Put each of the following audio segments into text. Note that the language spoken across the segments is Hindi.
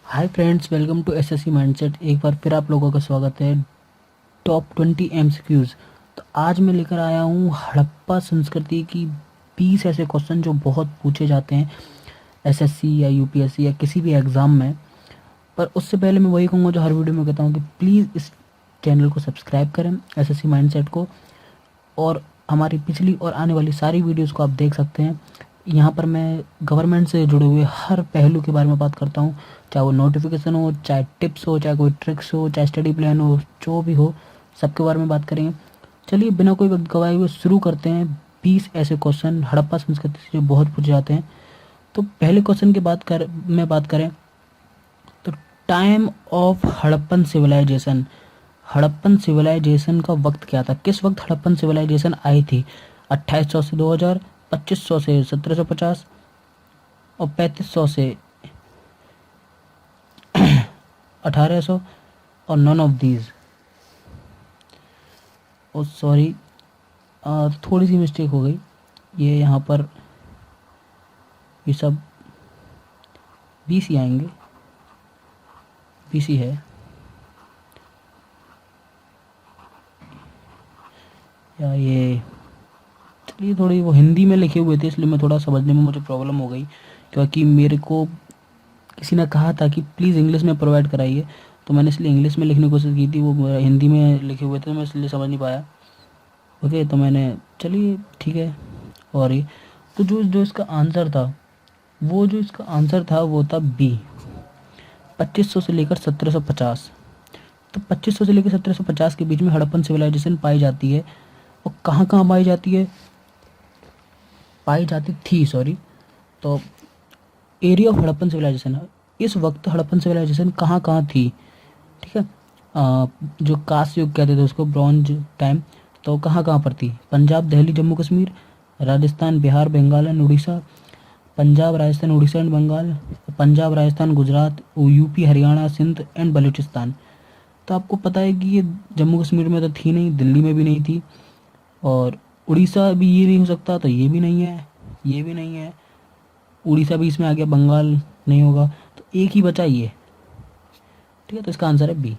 Hi friends, welcome to SSC mindset. एक बार फिर आप लोगों का स्वागत है टॉप 20 एमसीक्यूज। तो आज मैं लेकर आया हूँ हड़प्पा संस्कृति की 20 ऐसे क्वेश्चन जो बहुत पूछे जाते हैं एसएससी या यूपीएससी या किसी भी एग्ज़ाम में। पर उससे पहले मैं वही कहूँगा जो हर वीडियो में कहता हूँ कि प्लीज़ इस चैनल को सब्सक्राइब करें, एसएससी माइंडसेट को। और हमारी पिछली और आने वाली सारी वीडियोस को आप देख सकते हैं। यहाँ पर मैं गवर्नमेंट से जुड़े हुए हर पहलू के बारे में बात करता हूँ, चाहे वो नोटिफिकेशन हो, चाहे टिप्स हो, चाहे कोई ट्रिक्स हो, चाहे स्टडी प्लान हो, जो भी हो सबके बारे में बात करेंगे। चलिए बिना कोई वक्त गवाए हुए शुरू करते हैं। 20 ऐसे क्वेश्चन हड़प्पा संस्कृति से जो बहुत पूछे जाते हैं। तो पहले क्वेश्चन की बात करें तो time of Harappan civilization. Harappan civilization का वक्त क्या था? किस वक्त हड़प्पन सिविलाइजेशन आई थी? 2800 से 2000, 2500 से 1750 और 3500 से 1800 और none of these. Oh sorry, थोड़ी सी मिस्टेक हो गई। ये यहाँ पर ये सब बीसी आएंगे, बीसी है। या ये चलिए, थोड़ी वो हिंदी में लिखे हुए थे इसलिए मैं थोड़ा समझने में मुझे प्रॉब्लम हो गई, क्योंकि मेरे को किसी ने कहा था कि प्लीज़ इंग्लिश में प्रोवाइड कराइए, तो मैंने इसलिए इंग्लिश में लिखने की कोशिश की थी। वो हिंदी में लिखे हुए थे, मैं इसलिए समझ नहीं पाया। ओके, तो मैंने चलिए ठीक है। और ये तो जो जो इसका आंसर था, वो था बी, 2500 से लेकर 1750। तो 2500 से लेकर 1750 के बीच में हड़प्पन सिविलाइजेशन पाई जाती है। और कहाँ कहाँ पाई जाती थी, सॉरी। तो एरिया ऑफ हड़प्पन सिविलाइजेशन, इस वक्त हड़प्पन सिविलाइजेशन कहाँ कहाँ थी, ठीक है। जो कांस्य युग कहते थे उसको, ब्रॉन्ज टाइम, तो कहाँ कहाँ पर थी? Punjab, Delhi, Jammu Kashmir, Rajasthan, Bihar, Bengal and Orissa, Punjab, Rajasthan, Orissa and Bengal, Punjab, Rajasthan, Gujarat, UP, Haryana, Sindh and Baluchistan. तो आपको पता है कि ये जम्मू कश्मीर में तो थी नहीं, दिल्ली में भी नहीं थी, और उड़ीसा भी ये नहीं हो सकता, तो ये भी नहीं है, ये भी नहीं है, उड़ीसा भी इसमें आ गया, बंगाल नहीं होगा, तो एक ही बचा ये, ठीक है। तो इसका आंसर है बी।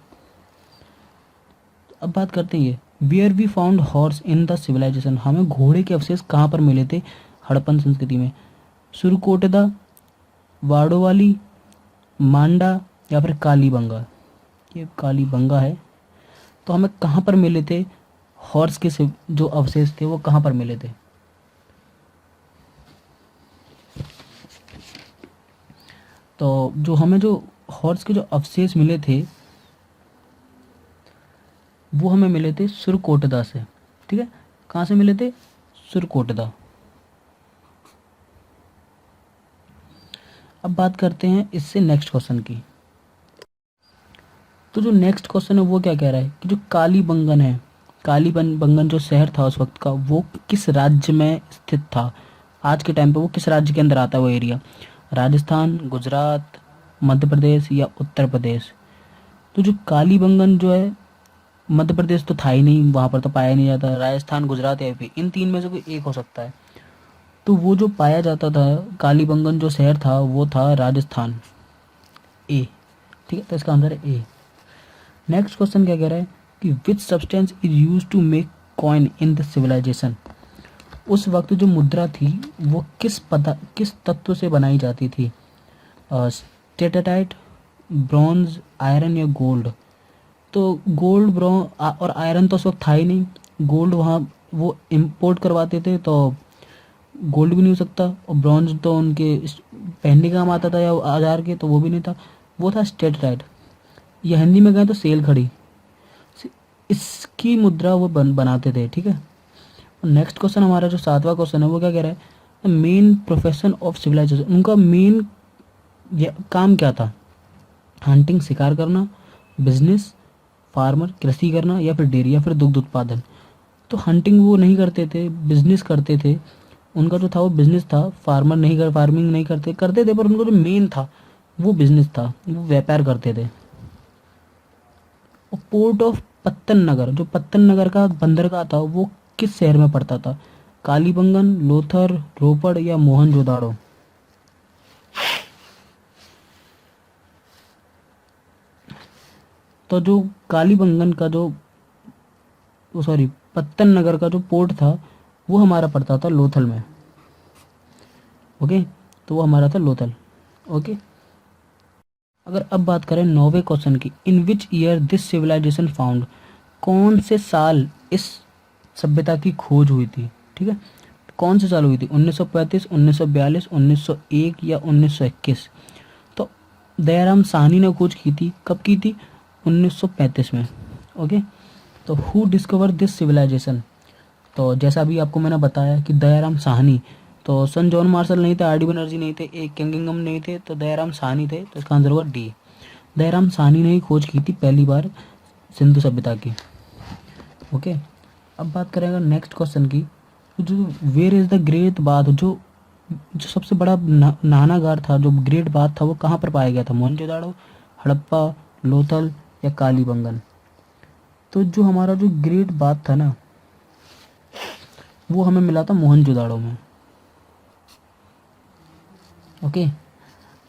अब बात करते हैं ये where we found horse in the civilization. हमें घोड़े के अवशेष कहाँ पर मिले थे हड़प्पन संस्कृति में? सुरकोटदा, वाडोवाली, मांडा या फिर कालीबंगा। ये कालीबंगा है। तो हमें कहाँ पर मिले थे हॉर्स के जो अवशेष थे, वो कहाँ पर मिले थे? तो जो हॉर्स के जो अवशेष मिले थे वो हमें मिले थे सुरकोटदा से, ठीक है। कहाँ से मिले थे? सुरकोटदा। अब बात करते हैं इससे नेक्स्ट क्वेश्चन की। तो जो नेक्स्ट क्वेश्चन है वो क्या कह रहा है कि जो कालीबंगन है, कालीबंगन जो शहर था उस वक्त का, वो किस राज्य में स्थित था? आज के टाइम पे वो किस राज्य के अंदर आता है वो एरिया? राजस्थान, गुजरात, मध्य प्रदेश या उत्तर प्रदेश? तो जो कालीबंगन जो है, मध्य प्रदेश तो था ही नहीं, वहाँ पर तो पाया नहीं जाता। राजस्थान, गुजरात या यूपी, इन तीन में से कोई एक हो सकता है। तो वो जो पाया जाता था, कालीबंगन जो शहर था वो था राजस्थान, ए, ठीक है। तो इसका आंसर है ए। नेक्स्ट क्वेश्चन क्या कह रहा है कि which substance is use to make coin in the civilization. उस वक्त जो मुद्रा थी वो किस तत्व से बनाई जाती थी? स्टेटाटाइट, ब्रॉन्ज, आयरन या गोल्ड? तो गोल्ड, और आयरन तो उस वक्त था ही नहीं। गोल्ड वहाँ वो इम्पोर्ट करवाते थे, तो गोल्ड भी नहीं हो सकता। और ब्रॉन्ज तो उनके पहनने का काम आता था या औजार के, तो वो भी नहीं था। वो था स्टेटाइट, या हिंदी में कहें तो सेल खड़ी। इसकी मुद्रा वो बनाते थे, ठीक है। नेक्स्ट क्वेश्चन, हमारा जो सातवां क्वेश्चन है वो क्या कह रहा है? The main profession of civilization. उनका मेन काम क्या था? हंटिंग, शिकार करना, बिजनेस, फार्मर, कृषि करना, या फिर डेयरी या फिर दुग्ध उत्पादन? तो हंटिंग वो नहीं करते थे, बिजनेस करते थे। उनका जो था वो बिजनेस था। फार्मिंग नहीं करते थे, पर उनको जो मेन था वो बिजनेस था, वो व्यापार करते थे। और पोर्ट ऑफ पत्तन नगर, जो पत्तन नगर का बंदरगाह था, वो किस शहर में पड़ता था? कालीबंगन, लोथर, रोपड़ या मोहनजोदाड़ो? तो जो कालीबंगन का जो सॉरी पत्तन नगर का जो पोर्ट था वो हमारा पड़ता था लोथल में। ओके, तो वो हमारा था लोथल। ओके, अगर अब बात करें 9वें क्वेश्चन की, in which year this civilization found, कौन से साल इस सभ्यता की खोज हुई थी। ठीक है, कौन से साल हुई थी, 1935, 1942, 1901 या 1921। तो दयाराम साहनी ने खोज की थी, कब की थी, 1935 में। ओके, तो हु डिस्कवर दिस सिविलाइजेशन, तो जैसा अभी आपको मैंने बताया कि दयाराम साहनी, तो सन जॉन मार्शल नहीं थे, आर डी बनर्जी नहीं थे, ए किंगिंगम नहीं थे, तो दयाराम साहनी थे, तो इसका आंसर होगा डी। दयाराम साहनी ने ही खोज की थी पहली बार सिंधु सभ्यता की। ओके, अब बात करेंगे नेक्स्ट क्वेश्चन की, जो where is the great bath, जो जो सबसे बड़ा नहानागार था, जो ग्रेट बाथ था, वो कहाँ पर पाया गया था, मोहनजोदाड़ो, हड़प्पा, लोथल या कालीबंगन। तो जो हमारा जो ग्रेट बाथ था ना, वो हमें मिला था मोहनजोदाड़ो में। ओके,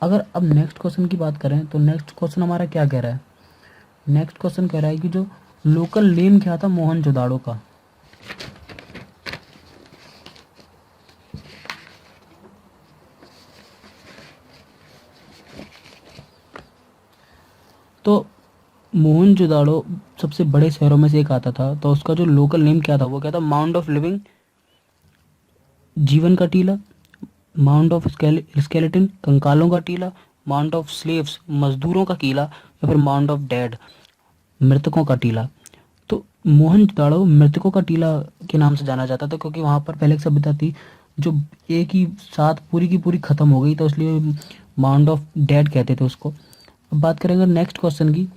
अगर अब नेक्स्ट क्वेश्चन की बात करें तो नेक्स्ट क्वेश्चन हमारा क्या कह रहा है, नेक्स्ट क्वेश्चन कह रहा है कि जो लोकल नेम क्या था मोहनजोदाड़ो का। तो मोहनजोदाड़ो सबसे बड़े शहरों में से एक आता था, तो उसका जो लोकल नेम क्या था, वो क्या था, माउंट ऑफ लिविंग, जीवन का टीला, माउंट ऑफ स्केलेटन, कंकालों का टीला, माउंट ऑफ स्लेव्स, मजदूरों का किला, या फिर माउंट ऑफ डेड, मृतकों का टीला। तो मोहनजोदाड़ो मृतकों का टीला के नाम से जाना जाता था, क्योंकि वहाँ पर पहले एक सभ्यता थी जो एक ही साथ पूरी की पूरी खत्म हो गई, तो इसलिए माउंट ऑफ डेड कहते थे उसको। अब बात करेंगे नेक्स्ट क्वेश्चन की,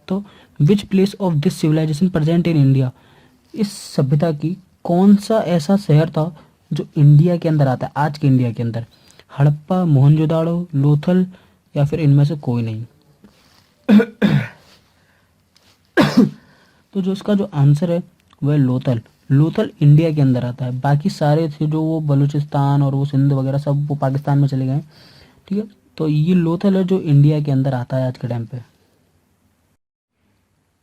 तो which place of this civilization present in India, इस सभ्यता की कौन सा ऐसा शहर था जो इंडिया के अंदर आता है, आज के इंडिया के अंदर, हड़प्पा, मोहनजोदाड़ो, लोथल या फिर इनमें से कोई नहीं। तो जो इसका जो आंसर है वह लोथल, लोथल इंडिया के अंदर आता है। बाकी सारे थे जो वो बलूचिस्तान और वो सिंध वगैरह सब वो पाकिस्तान में चले गए। ठीक है, तो ये लोथल है जो इंडिया के अंदर आता है आज के टाइम पे।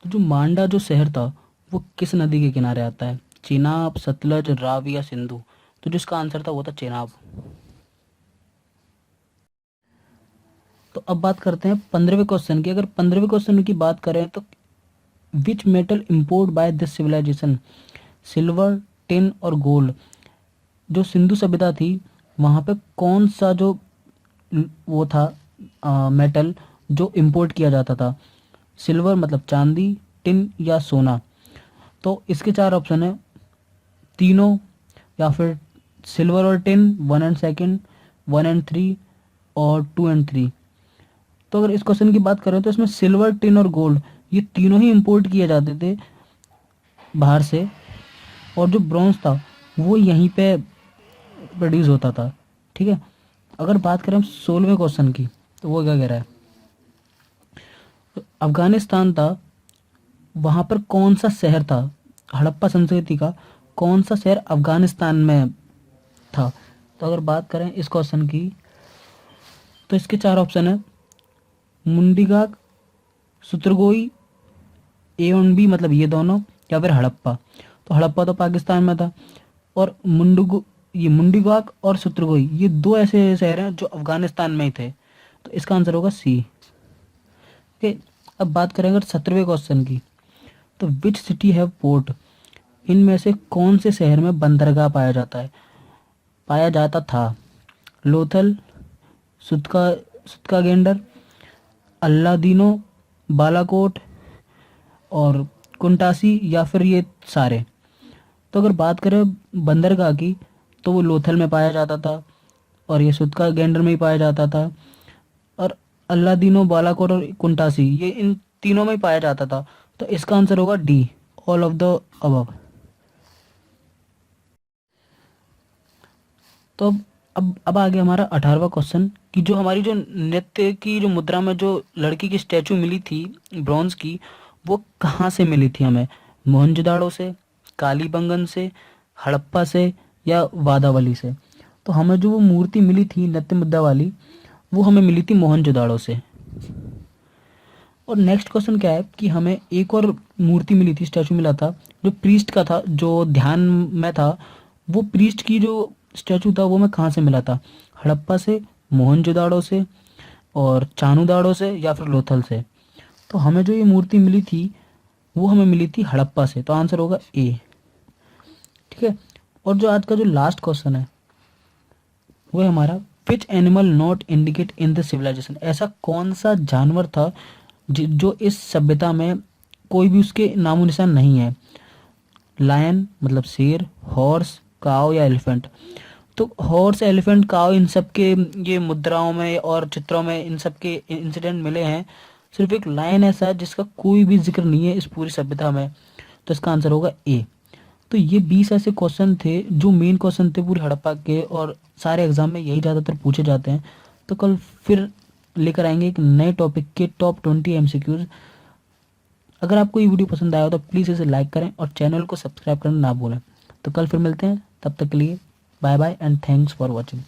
तो जो मांडा जो शहर था वो किस नदी के किनारे आता है, चेनाब, सतलज, रावी या सिंधु। तो जिसका आंसर था वो था चेनाब। तो अब बात करते हैं 15वें क्वेश्चन की। अगर 15वें क्वेश्चन की बात करें तो which metal import by this civilization, silver, tin और गोल्ड। जो सिंधु सभ्यता थी वहाँ पे कौन सा जो वो था मेटल जो इम्पोर्ट किया जाता था, सिल्वर मतलब चांदी, टिन या सोना। तो इसके चार ऑप्शन है, तीनों, या फिर सिल्वर और टिन 1 एंड 2, 1 एंड 3 और 2 एंड 3। तो अगर इस क्वेश्चन की बात करें तो इसमें सिल्वर, टिन और गोल्ड ये तीनों ही इंपोर्ट किए जाते थे बाहर से, और जो ब्रॉन्ज था वो यहीं पे प्रोड्यूस होता था। ठीक है, अगर बात करें हम 16वें क्वेश्चन की, तो वो क्या कह रहा है, तो अफगानिस्तान था, वहाँ पर कौन सा शहर था, हड़प्पा संस्कृति का कौन सा शहर अफगानिस्तान में था। तो अगर बात करें इस क्वेश्चन की तो इसके चार ऑप्शन है, मुंडीगाग, सुत्रगोई, ए और बी मतलब ये दोनों, या फिर हड़प्पा। तो हड़प्पा तो पाकिस्तान में था, और मुंडीगाग और सुत्रगोई ये दो ऐसे शहर हैं जो अफगानिस्तान में ही थे। तो इसका आंसर होगा सी। ओके, अब बात करेंगे 17वें क्वेश्चन की, तो विच सिटी हैव पोर्ट, इनमें से कौन से शहर में बंदरगाह पाया जाता था, लोथल, सुतका गेंडर, अल्लादीनो, बालाकोट और कुंटासी, या फिर ये सारे। तो अगर बात करें बंदरगाह की तो वो लोथल में पाया जाता था, और ये सुतका गेंडर में ही पाया जाता था, और अल्लादीनो, बालाकोट और कुंटासी ये इन तीनों में ही पाया जाता था। तो इसका आंसर होगा D, all of the above. तो अब आ गया हमारा 18वां क्वेश्चन कि जो हमारी जो नृत्य की जो मुद्रा में जो लड़की की स्टैचू मिली थी ब्रॉन्ज की, वो कहाँ से मिली थी हमें, मोहनजोदाड़ो से, कालीबंगन से, हड़प्पा से या वादावली से। तो हमें जो वो मूर्ति मिली थी नृत्य मुद्रा वाली, वो हमें मिली थी मोहनजोदाड़ो से। और नेक्स्ट क्वेश्चन क्या है कि हमें एक और मूर्ति मिली थी, स्टैचू मिला था जो प्रीस्ट का था, जो ध्यान में था। वो प्रीस्ट की जो स्टैचू था वो हमें कहाँ से मिला था? हड़प्पा से, मोहनजोदाड़ो से, और चानूदाड़ो से, या फिर लोथल से? तो हमें जो ये मूर्ति मिली थी वो हमें मिली थी हड़प्पा से, तो आंसर होगा ए। ठीक है। और जो आज का जो लास्ट क्वेश्चन है वो है हमारा, which animal not indicate in the civilization? ऐसा कौन सा जानवर था जो इस सभ्यता में कोई भी उसके नामो निशान नहीं है? लायन मतलब शेर, हॉर्स, काव या एलिफेंट? तो हॉर्स, एलिफेंट, काव, इन सब के ये मुद्राओं में और चित्रों में इन सब के इंसिडेंट मिले हैं। सिर्फ एक लायन ऐसा है जिसका कोई भी जिक्र नहीं है इस पूरी सभ्यता में, तो इसका आंसर होगा ए। तो ये 20 ऐसे क्वेश्चन थे जो मेन क्वेश्चन थे पूरे हड़प्पा के, और सारे एग्जाम में यही ज़्यादातर पूछे जाते हैं। तो कल फिर लेकर आएंगे एक नए टॉपिक के टॉप 20 एमसीक्यूज। अगर आपको ये वीडियो पसंद आया हो तो प्लीज़ इसे लाइक करें और चैनल को सब्सक्राइब करना ना भूलें। तो कल फिर मिलते हैं, तब तक के लिए bye bye and thanks for watching.